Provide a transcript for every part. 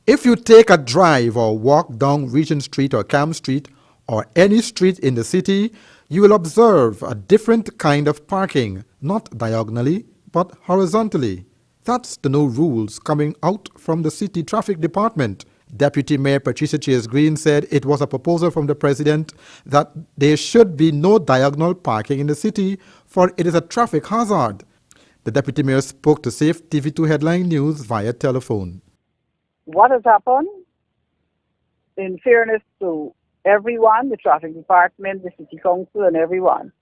If you take a drive or walk down Regent Street or Cam Street or any street in the city, you will observe a different kind of parking, not diagonally, but horizontally. That's the new rules coming out from the City Traffic Department. Deputy Mayor Patricia Chase Green said it was a proposal from the president that there should be no diagonal parking in the city, for it is a traffic hazard. The deputy mayor spoke to Safe TV2 Headline News via telephone. What has happened, in fairness to everyone, the traffic department, the city council, and everyone,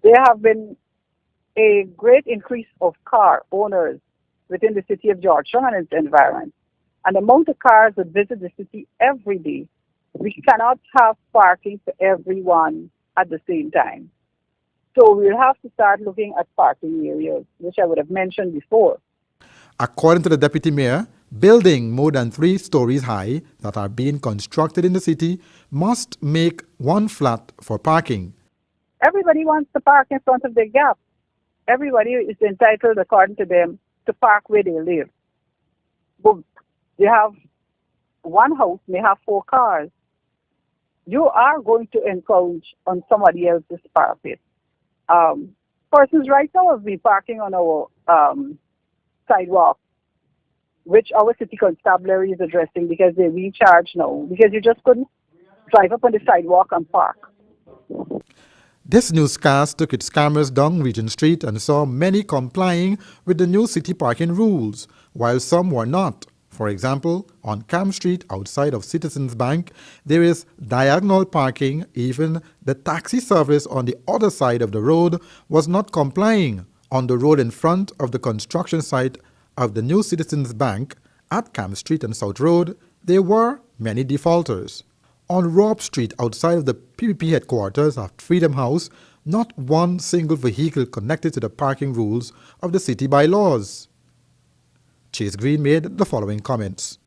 there have been a great increase of car owners within the city of Georgetown and its environment. And the amount of cars that visit the city every day, we cannot have parking for everyone at the same time. So we'll have to start looking at parking areas, which I would have mentioned before. According to the deputy mayor, buildings more than 3 stories high that are being constructed in the city must make one flat for parking. Everybody wants to park in front of their gap. Everybody is entitled, according to them, to park where they live. But you have one house may have 4 cars. You are going to encourage on somebody else's parapet. Persons right now have been parking on our sidewalk, which our city constabulary is addressing because they're being charged now, because you just couldn't drive up on the sidewalk and park. This newscast took its cameras down Regent Street and saw many complying with the new city parking rules, while some were not. For example, on Cam Street outside of Citizens Bank, there is diagonal parking. Even the taxi service on the other side of the road was not complying. On the road in front of the construction site of the new Citizens Bank at Cam Street and South Road, there were many defaulters. On Rob Street outside of the PPP headquarters of Freedom House, not one single vehicle connected to the parking rules of the city bylaws. Chase Green made the following comments.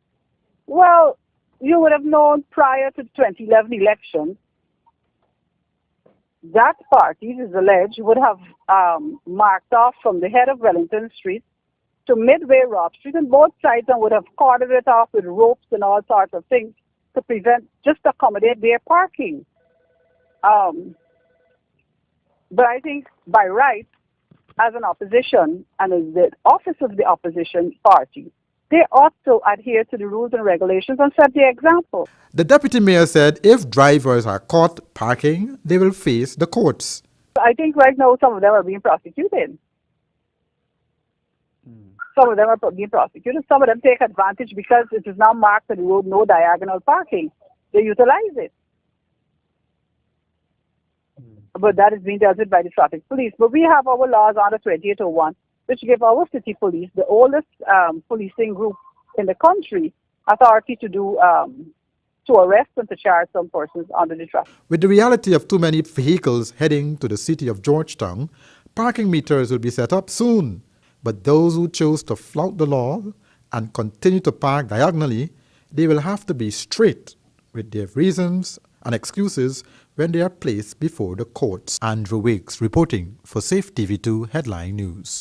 Well, you would have known prior to the 2011 election that party, it is alleged, would have marked off from the head of Wellington Street to midway Rob Street on both sides and would have cordoned it off with ropes and all sorts of things to prevent, just to accommodate their parking. But I think by right, as an opposition and as the office of the opposition party, they ought to adhere to the rules and regulations and set the example. The deputy mayor said if drivers are caught parking, they will face the courts. I think right now some of them are being prosecuted. Some of them are being prosecuted. Some of them take advantage because it is now marked on the road, no diagonal parking. They utilize it. But that is being dealt with by the traffic police. But we have our laws under 2801, which give our city police, the oldest policing group in the country, authority to do to arrest and to charge some persons under the traffic. With the reality of too many vehicles heading to the city of Georgetown, parking meters will be set up soon. But those who chose to flout the law and continue to park diagonally, they will have to be straight with their reasons and excuses when they are placed before the courts. Andrew Wiggs reporting for Safe TV2 Headline News.